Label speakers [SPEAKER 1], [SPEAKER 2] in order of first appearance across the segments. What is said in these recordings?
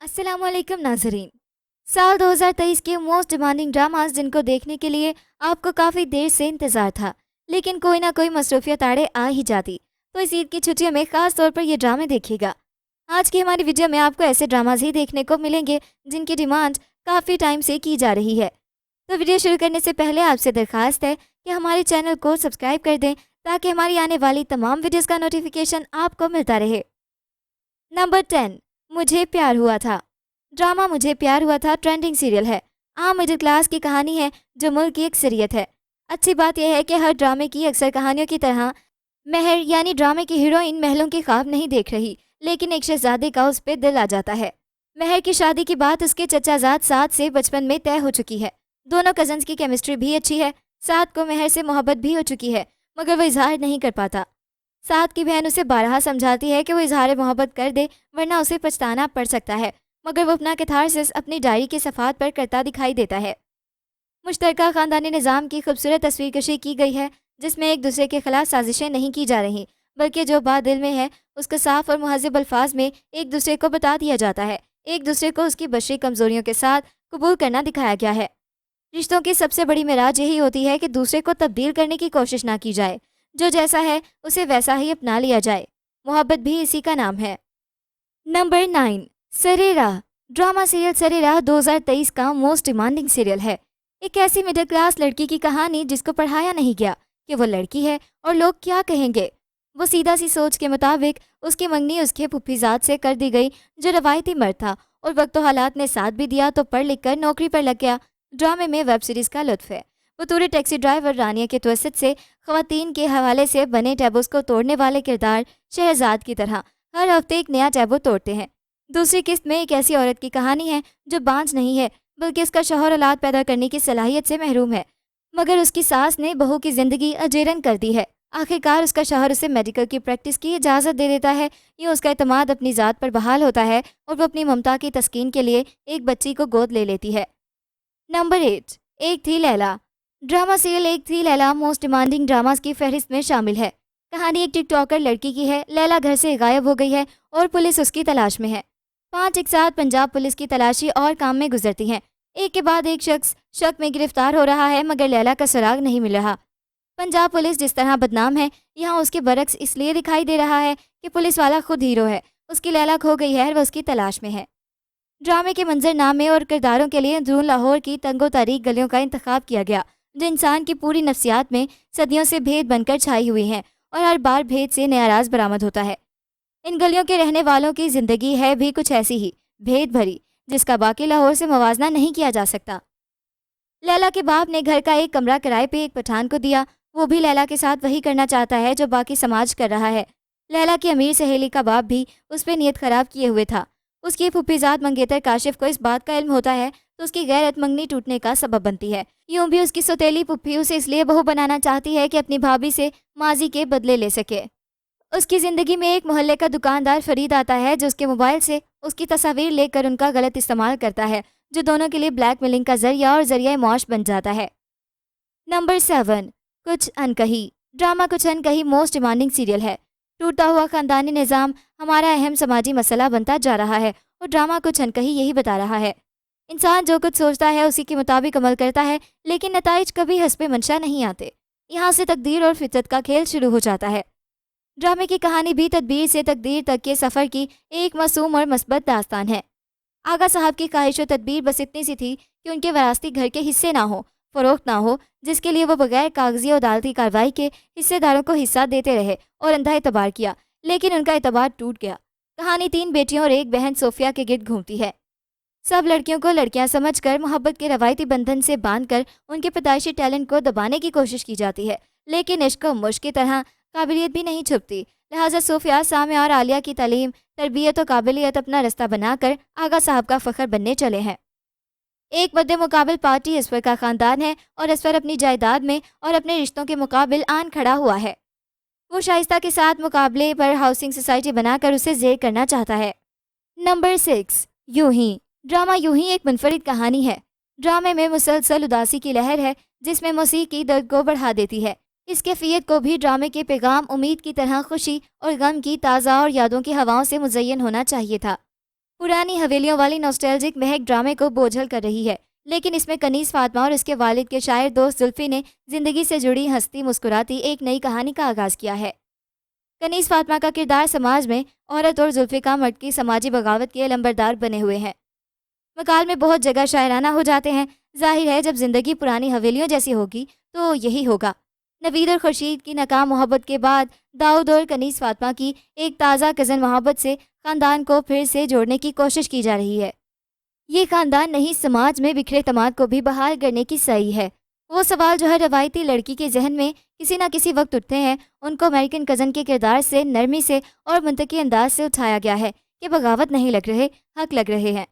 [SPEAKER 1] अस्सलाम वालेकुम नाजरीन। साल 2023 के मोस्ट डिमांडिंग ड्रामास जिनको देखने के लिए आपको काफ़ी देर से इंतज़ार था, लेकिन कोई ना कोई मसरूफियत आड़े आ ही जाती, तो इस ईद की छुट्टियों में ख़ास तौर पर ये ड्रामे देखिएगा। आज की हमारी वीडियो में आपको ऐसे ड्रामाज ही देखने को मिलेंगे जिनकी डिमांड काफ़ी टाइम से की जा रही है। तो वीडियो शुरू करने से पहले आपसे दरख्वास्त है कि हमारे चैनल को सब्सक्राइब कर दें ताकि हमारी आने वाली तमाम वीडियोज़ का नोटिफिकेशन आपको मिलता रहे। नंबर 10, मुझे प्यार हुआ था। ड्रामा मुझे प्यार हुआ था ट्रेंडिंग सीरियल है। आम मिडिल क्लास की कहानी है जो मुल्क की अक्सरियत है। अच्छी बात यह है कि हर ड्रामे की अक्सर कहानियों की तरह महर यानी ड्रामे की हीरोइन महलों के ख्वाब नहीं देख रही, लेकिन एक शहजादे का उस पर दिल आ जाता है। महर की शादी की बात उसके चचाजाद साद से बचपन में तय हो चुकी है। दोनों कजन्स की केमिस्ट्री भी अच्छी है। साद को महर से मोहब्बत भी हो चुकी है, मगर वो इजहार नहीं कर पाता। साद की बहन उसे बारहा समझाती है कि वो इजहार मोहब्बत कर दे वरना उसे पछताना पड़ सकता है, मगर वो अपना कैथारसिस अपनी डायरी के सफ़ात पर करता दिखाई देता है। मुश्तरका ख़ानदानी निज़ाम की खूबसूरत तस्वीर कशी की गई है, जिसमें एक दूसरे के खिलाफ साजिशें नहीं की जा रही, बल्कि जो बात दिल में है उसको साफ और मुहज़्ज़ब अल्फाज में एक दूसरे को बता दिया जाता है। एक दूसरे को उसकी बशरी कमज़ोरियों के साथ कबूल करना दिखाया गया है। रिश्तों की सबसे बड़ी मिराज यही होती है कि दूसरे को तब्दील करने की कोशिश ना की जाए, जो जैसा है उसे वैसा ही अपना लिया जाए। मोहब्बत भी इसी का नाम है। नंबर 9, सरे राह। ड्रामा सीरियल सरे राह 2023 का मोस्ट डिमांडिंग सीरियल है। एक ऐसी मिडिल क्लास लड़की की कहानी जिसको पढ़ाया नहीं गया कि वो लड़की है और लोग क्या कहेंगे। वो सीधा सी सोच के मुताबिक उसकी मंगनी उसके फुफ्फीजाद से कर दी गई, जो रवायती मर्द था, और वक्त हालात ने साथ भी दिया तो पढ़ लिख कर नौकरी पर लग गया। ड्रामे में वेब सीरीज़ का लुत्फ है। बतौर टैक्सी ड्राइवर रानिया के तवसत से ख़वातीन के हवाले से बने टैबोस को तोड़ने वाले किरदार शहजाद की तरह हर हफ्ते एक नया टैबो तोड़ते हैं। दूसरी किस्त में एक ऐसी औरत की कहानी है जो बांझ नहीं है, बल्कि उसका शौहर औलाद पैदा करने की सलाहियत से महरूम है, मगर उसकी सास ने बहू की ज़िंदगी अजेरन कर दी है। आखिरकार उसका शौहर उसे मेडिकल की प्रैक्टिस की इजाज़त दे देता है। यूँ उसका एतमाद अपनी ज़ात पर बहाल होता है और वो अपनी ममता की तस्कीन के लिए एक बच्ची को गोद ले लेती है। नंबर 8, एक थी लैला। ड्रामा सीरियल एक थी लैला मोस्ट डिमांडिंग ड्रामास की फहरिस्त में शामिल है। कहानी एक टिकटॉकर लड़की की है। लैला घर से गायब हो गई है और पुलिस उसकी तलाश में है। 5 एक साथ पंजाब पुलिस की तलाशी और काम में गुजरती हैं। एक के बाद एक शख्स शक में गिरफ्तार हो रहा है, मगर लैला का सुराग नहीं मिल रहा। पंजाब पुलिस जिस तरह बदनाम है, यहाँ उसके बरक्स इसलिए दिखाई दे रहा है कि पुलिस वाला खुद हीरो है। उसकी लैला खो गई है और वह उसकी तलाश में है। ड्रामे के मंजरनामे और किरदारों के लिए अंदरून लाहौर की तंगो तारीख गलियों का इंतखाब किया गया, जो इंसान की पूरी नफ्सियात में सदियों से भेद बनकर छाई हुई हैं, और हर बार भेद से नया राज बरामद होता है। इन गलियों के रहने वालों की ज़िंदगी है भी कुछ ऐसी ही भेद भरी, जिसका बाकी लाहौर से मुवाजना नहीं किया जा सकता। लैला के बाप ने घर का एक कमरा किराए पे एक पठान को दिया। वो भी लैला के साथ वही करना चाहता है जो बाकी समाज कर रहा है। लैला की अमीर सहेली का बाप भी उस पर नीयत ख़राब किए हुए था। उसकी फुफ्फीजाद मंगेतर काशिफ को इस बात का इल्म होता है तो उसकी गैरत मंगनी टूटने का सबब बनती है। यूँ भी उसकी सौतेली फुफ्फी उसे इसलिए बहू बनाना चाहती है कि अपनी भाभी से माजी के बदले ले सके। उसकी ज़िंदगी में एक मोहल्ले का दुकानदार फरीद आता है, जो उसके मोबाइल से उसकी तस्वीर लेकर उनका गलत इस्तेमाल करता है, जो दोनों के लिए ब्लैकमेलिंग का जरिया और जरिया मौश बन जाता है। नंबर 7, कुछ अनकही। ड्रामा कुछ अनकही मोस्ट डिमांडिंग सीरियल है। टूटता हुआ ख़ानदानी निज़ाम हमारा अहम समाजी मसला बनता जा रहा है और ड्रामा कुछ अनकही यही बता रहा है। इंसान जो कुछ सोचता है उसी के मुताबिक अमल करता है, लेकिन नताइज कभी हस्बे मंशा नहीं आते। यहाँ से तकदीर और फितरत का खेल शुरू हो जाता है। ड्रामे की कहानी भी तदबीर से तकदीर तक के सफ़र की एक मासूम और मस्बत दास्तान है। आगा साहब की ख्वाहिश और तदबीर बस इतनी सी थी कि उनके वरासती घर के हिस्से ना हो, फ़रोख्त ना हो, जिसके लिए वो बगैर कागजी और अदालती कार्रवाई के हिस्सेदारों को हिस्सा देते रहे और अंधा एतबार किया, लेकिन उनका एतबार टूट गया। कहानी 3 बेटियों और एक बहन सोफिया के गिर्द घूमती है। सब लड़कियों को लड़कियां समझकर मोहब्बत के रवायती बंधन से बांधकर उनके पैदाइशी टैलेंट को दबाने की कोशिश की जाती है, लेकिन इश्क और मुश्क की तरह काबिलियत भी नहीं छुपती। लिहाजा सोफिया, सामिया और आलिया की तालीम, तरबियत और काबिलियत अपना रास्ता बनाकर आगा साहब का फ़ख्र बनने चले हैं। एक मद्दे मुकाबिल पार्टी इसवर का ख़ानदान है और इसवर अपनी जायदाद में और अपने रिश्तों के मुकाबिल आन खड़ा हुआ है। वो शाइस्ता के साथ मुकाबले पर हाउसिंग सोसाइटी बनाकर उसे ज़ेर करना चाहता है। नंबर 6, यूं ही। ड्रामा यूं ही एक मुनफरिद कहानी है। ड्रामे में मुसलसल उदासी की लहर है, जिसमें मौसीकी दर्द को बढ़ा देती है। इस कैफियत को भी ड्रामे के पैगाम उम्मीद की तरह खुशी और गम की ताज़ा और यादों की हवाओं से मुज़य्यन होना चाहिए था। پرانی حویلیوں والی نوسٹیلجک مہک ڈرامے کو بوجھل کر رہی ہے، لیکن اس میں کنیز فاطمہ اور اس کے والد کے شاعر دوست زلفی نے زندگی سے جڑی ہنستی مسکراتی ایک نئی کہانی کا آغاز کیا ہے۔ کنیز فاطمہ کا کردار سماج میں عورت اور ذوالفقار مرد کی سماجی بغاوت کے علمبردار بنے ہوئے ہیں۔ مقال میں بہت جگہ شاعرانہ ہو جاتے ہیں۔ ظاہر ہے جب زندگی پرانی حویلیوں جیسی ہوگی تو یہی ہوگا۔ نوید اور خورشید کی ناکام محبت کے بعد داؤد اور کنیز فاطمہ کی ایک تازہ کزن محبت سے خاندان کو پھر سے جوڑنے کی کوشش کی جا رہی ہے۔ یہ خاندان نہیں، سماج میں بکھرے اعتماد کو بھی بحال کرنے کی سعی ہے۔ وہ سوال جو ہر روایتی لڑکی کے ذہن میں کسی نہ کسی وقت اٹھتے ہیں، ان کو امریکن کزن کے کردار سے نرمی سے اور منطقی انداز سے اٹھایا گیا ہے کہ بغاوت نہیں لگ رہے، حق لگ رہے ہیں۔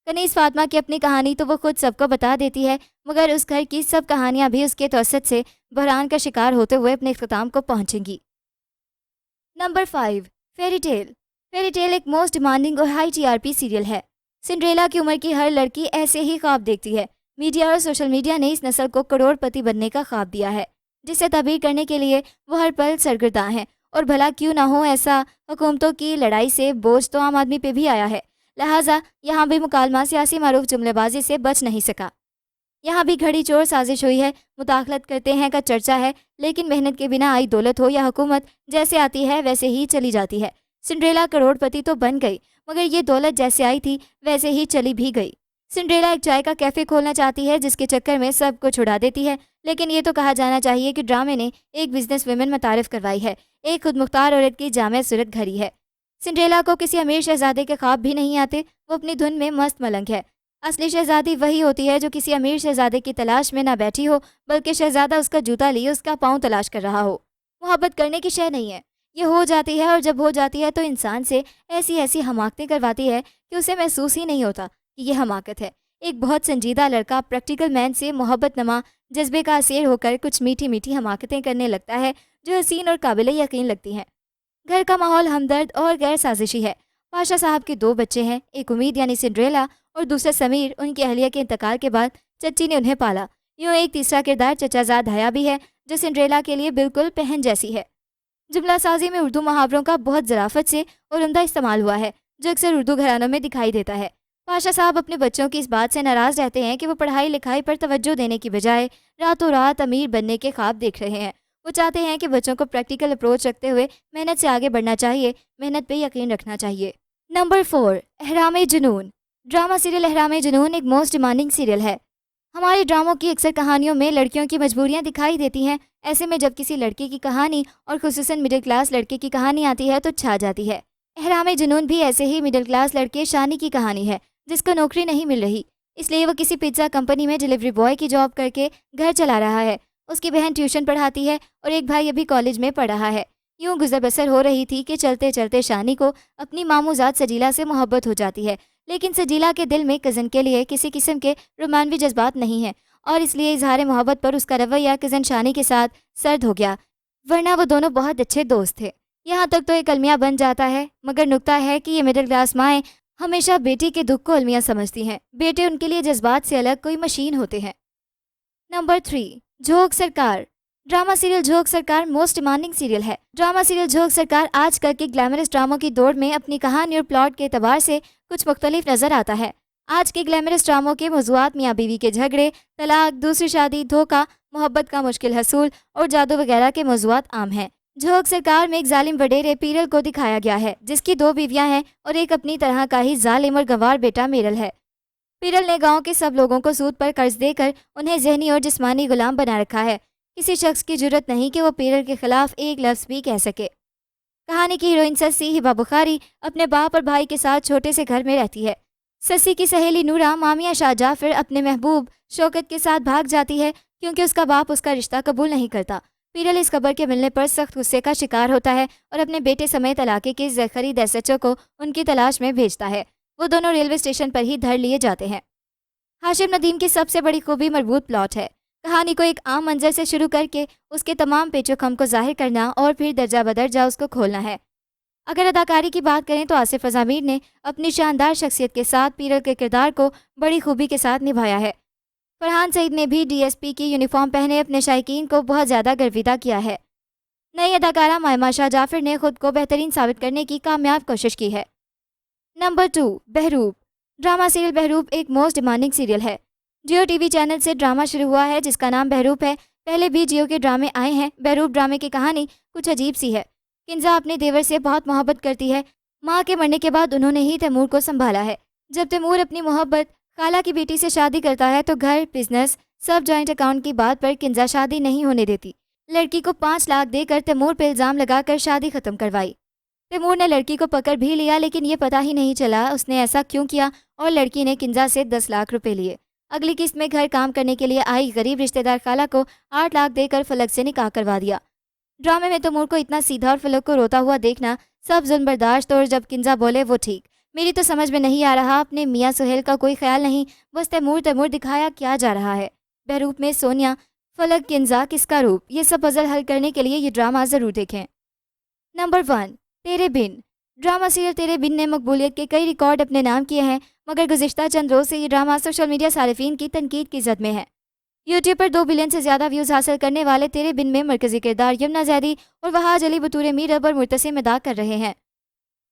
[SPEAKER 1] کنیز فاطمہ کی اپنی کہانی تو وہ خود سب کو بتا دیتی ہے، مگر اس گھر کی سب کہانیاں بھی اس کے توسط سے بحران کا شکار ہوتے ہوئے اپنے اختتام کو پہنچیں گی۔ Number 5، fairy tale. Fairy tale ایک موسٹ ڈیمانڈنگ اور ہائی TRP سیریل ہے۔ سنڈریلا کی عمر کی ہر لڑکی ایسے ہی خواب دیکھتی ہے۔ میڈیا اور سوشل میڈیا نے اس نسل کو کروڑ پتی بننے کا خواب دیا ہے، جسے تعبیر کرنے کے لیے وہ ہر پل سرگرداں ہیں، اور بھلا کیوں نہ ہو ایسا، حکومتوں کی لڑائی سے بوجھ تو عام آدمی پہ بھی آیا ہے، لہٰذا یہاں بھی مکالمہ سیاسی معروف جملے بازی سے بچ نہیں سکا۔ یہاں بھی گھڑی چور سازش ہوئی ہے، مداخلت کرتے ہیں کا چرچا ہے، لیکن محنت کے بنا آئی دولت ہو یا حکومت، جیسے آتی ہے ویسے ہی چلی جاتی ہے۔ سنڈریلا کروڑ پتی تو بن گئی، مگر یہ دولت جیسے آئی تھی ویسے ہی چلی بھی گئی۔ سنڈریلا ایک چائے کا کیفے کھولنا چاہتی ہے جس کے چکر میں سب کو چھڑا دیتی ہے، لیکن یہ تو کہا جانا چاہیے کہ ڈرامے نے ایک بزنس ویمن متعارف کروائی ہے، ایک خود مختار عورت کی جامع صورت گھڑی ہے۔ سنڈریلا کو کسی امیر شہزادے کے خواب بھی نہیں آتے، وہ اپنی دھن میں مست ملنگ ہے۔ اصلی شہزادی وہی ہوتی ہے جو کسی امیر شہزادے کی تلاش میں نہ بیٹھی ہو، بلکہ شہزادہ اس کا جوتا لیے اس کا پاؤں تلاش کر رہا ہو۔ محبت کرنے کی شے نہیں ہے، یہ ہو جاتی ہے، اور جب ہو جاتی ہے تو انسان سے ایسی حماقتیں کرواتی ہے کہ اسے محسوس ہی نہیں ہوتا کہ یہ حماقت ہے۔ ایک بہت سنجیدہ لڑکا پریکٹیکل مین سے محبت نما جذبے کا اسیر ہو کر کچھ میٹھی میٹھی حماقتیں کرنے لگتا ہے جو حسین اور قابل یقین لگتی ہیں۔ گھر کا ماحول ہمدرد اور غیر سازشی ہے۔ پاشا صاحب کے 2 بچے ہیں، ایک امید یعنی سنڈریلا اور دوسرا سمیر۔ ان کی اہلیہ کے انتقال کے بعد چچی نے انہیں پالا۔ یوں ایک تیسرا کردار چچا زاد حیا بھی ہے جو سنڈریلا کے لیے بالکل پہن جیسی ہے۔ جملہ سازی میں اردو محاوروں کا بہت ظرافت سے اور عمدہ استعمال ہوا ہے جو اکثر اردو گھرانوں میں دکھائی دیتا ہے۔ پاشا صاحب اپنے بچوں کی اس بات سے ناراض رہتے ہیں کہ وہ پڑھائی لکھائی پر توجہ دینے کی بجائے راتوں رات امیر بننے کے خواب دیکھ رہے ہیں۔ وہ چاہتے ہیں کہ بچوں کو پریکٹیکل اپروچ رکھتے ہوئے محنت سے آگے بڑھنا چاہیے، محنت پہ یقین رکھنا چاہیے۔ نمبر 4، احرام جنون۔ ڈرامہ سیریل احرام جنون ایک موسٹ ڈیمانڈنگ سیریل ہے۔ ہمارے ڈراموں کی اکثر کہانیوں میں لڑکیوں کی مجبوریاں دکھائی دیتی ہیں، ایسے میں جب کسی لڑکی کی کہانی اور خصوصاً مڈل کلاس لڑکے کی کہانی آتی ہے تو چھا جاتی ہے۔ احرام جنون بھی ایسے ہی مڈل کلاس لڑکے شانی کی کہانی ہے جس کو نوکری نہیں مل رہی، اس لیے وہ کسی پیزا کمپنی میں ڈیلیوری بوائے کی جاب کر کے گھر چلا رہا ہے۔ اس کی بہن ٹیوشن پڑھاتی ہے اور ایک بھائی ابھی کالج میں پڑھ رہا ہے۔ یوں گزر بسر ہو رہی تھی کہ چلتے چلتے شانی کو اپنی ماموں زاد سجیلا سے محبت ہو جاتی ہے، لیکن سجیلا کے دل میں کزن کے لیے کسی قسم کے رومانوی جذبات نہیں ہیں، اور اس لیے اظہار محبت پر اس کا رویہ کزن شانی کے ساتھ سرد ہو گیا، ورنہ وہ دونوں بہت اچھے دوست تھے۔ یہاں تک تو ایک المیہ بن جاتا ہے، مگر نکتہ ہے کہ یہ مڈل کلاس مائیں ہمیشہ بیٹی کے دکھ کو المیہ سمجھتی ہیں، بیٹے ان کے لیے جذبات سے الگ کوئی مشین ہوتے ہیں۔ نمبر 3، جھوک سرکار۔ ڈرامہ سیریل جھوک سرکار موسٹ ڈیمانڈنگ سیریل ہے۔ ڈرامہ سیریل جھوک سرکار آج کل کے گلیمرس ڈراموں کی دوڑ میں اپنی کہانی اور پلاٹ کے اعتبار سے کچھ مختلف نظر آتا ہے۔ آج کے گلیمرس ڈراموں کے موضوعات میاں بیوی کے جھگڑے، طلاق، دوسری شادی، دھوکہ، محبت کا مشکل حصول اور جادو وغیرہ کے موضوعات عام ہیں۔ جھوک سرکار میں ایک ظالم وڈیرے پیرل کو دکھایا گیا ہے جس کی 2 بیویاں ہیں اور ایک اپنی طرح کا ہی ظالم اور گنوار بیٹا میرل ہے۔ پیرل نے گاؤں کے سب لوگوں کو سود پر قرض دے کر انہیں ذہنی اور جسمانی غلام بنا رکھا ہے۔ کسی شخص کی جرت نہیں کہ وہ پیرل کے خلاف ایک لفظ بھی کہہ سکے۔ کہانی کی ہیروئن سسی ہبا بخاری اپنے باپ اور بھائی کے ساتھ چھوٹے سے گھر میں رہتی ہے۔ سسی کی سہیلی نورا مامیہ شاہ جعفر اپنے محبوب شوکت کے ساتھ بھاگ جاتی ہے کیونکہ اس کا باپ اس کا رشتہ قبول نہیں کرتا۔ پیرل اس خبر کے ملنے پر سخت غصے کا شکار ہوتا ہے اور اپنے بیٹے سمیت علاقے کے خرید SHO کو ان کی تلاش میں بھیجتا ہے۔ وہ دونوں ریلوے اسٹیشن پر ہی دھر لیے جاتے ہیں۔ ہاشم ندیم کی سب سے بڑی خوبی مربوط پلاٹ ہے۔ کہانی کو ایک عام منظر سے شروع کر کے اس کے تمام پیچ و خم کو ظاہر کرنا اور پھر درجہ بدرجہ اس کو کھولنا ہے۔ اگر اداکاری کی بات کریں تو آصف رضا میر نے اپنی شاندار شخصیت کے ساتھ پیرل کے کردار کو بڑی خوبی کے ساتھ نبھایا ہے۔ فرحان سعید نے بھی DSP کی یونیفارم پہنے اپنے شائقین کو بہت زیادہ گرویدہ کیا ہے۔ نئی اداکارہ مائمہ شاہ جعفر نے خود کو بہترین ثابت کرنے کی کامیاب کوشش کی ہے۔ Number 2, Behroop. Drama serial Behroop एक मोस्ट डिमांडिंग सीरियल है। जियो टीवी चैनल से ड्रामा शुरू हुआ है जिसका नाम बहरूप है। पहले भी जियो के ड्रामे आए हैं। बहरूप ड्रामे की कहानी कुछ अजीब सी है। किंजा अपने देवर से बहुत मोहब्बत करती है। माँ के मरने के बाद उन्होंने ही तैमूर को संभाला है। जब तैमूर अपनी मोहब्बत खाला की बेटी से शादी करता है तो घर, बिजनेस, सब जॉइंट अकाउंट की बात पर किंजा शादी नहीं होने देती। लड़की को 5 लाख देकर तैमूर पर इल्ज़ाम लगाकर शादी खत्म करवाई। तैमूर ने लड़की को पकड़ भी लिया लेकिन ये पता ही नहीं चला उसने ऐसा क्यों किया और लड़की ने किंजा से 10 लाख रुपए लिए। अगली किस्त में घर काम करने के लिए आई गरीब रिश्तेदार खाला को 8 लाख देकर फलक से निकाह करवा दिया। ड्रामे में तैमूर को इतना सीधा और फलक को रोता हुआ देखना सब जुल्म बर्दाश्त, और जब किंजा बोले वो ठीक, मेरी तो समझ में नहीं आ रहा, अपने मियाँ सुहेल का कोई ख्याल नहीं, बस तैमूर तैमूर दिखाया क्या जा रहा है। बहरूप में सोनिया, फलक, किंजा किसका रूप, ये सब पजल हल करने के लिए ये ड्रामा ज़रूर देखें। नंबर 1, तेरे बिन। ड्रामा सीरियल तेरे बिन ने मकबूलियत के कई रिकॉर्ड अपने नाम किए हैं, मगर गुज़िश्ता चंद रोज़ से ये ड्रामा सोशल मीडिया सारिफीन की तनकीद की जद में है। यूट्यूब पर 2 बिलियन से ज़्यादा व्यूज़ हासिल करने वाले तेरे बिन में मरकज़ी किरदार यमुना ज़ैदी और वहाज अली बतूर मीरब और मुर्तसिम अदा कर रहे हैं।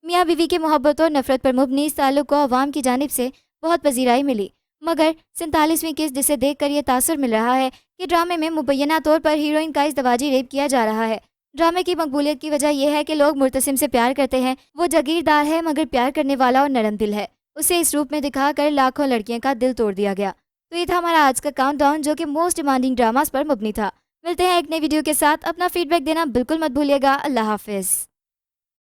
[SPEAKER 1] मियाँ बीवी की मोहब्बत और नफरत पर मुबनी इस ताल्लुक़ को अवाम की जानिब से बहुत पजीराई मिली, मगर 47वीं किस्त जिसे देखकर ये तासुर मिल रहा है कि ड्रामे में मुबैना तौर पर हीरोइन का इज़दवाजी रेप किया जा रहा है। ड्रामे की मकबूलियत की वजह यह है कि लोग मुर्तसिम से प्यार करते हैं। वो जागीरदार है मगर प्यार करने वाला और नरम दिल है। उसे इस रूप में दिखाकर लाखों लड़कियों का दिल तोड़ दिया गया। तो ये था हमारा आज का काउंटडाउन जो कि मोस्ट डिमांडिंग ड्रामास पर मबनी था। मिलते हैं एक नई वीडियो के साथ। अपना फीडबैक देना बिल्कुल मत भूलिएगा। अल्लाह हाफिज़।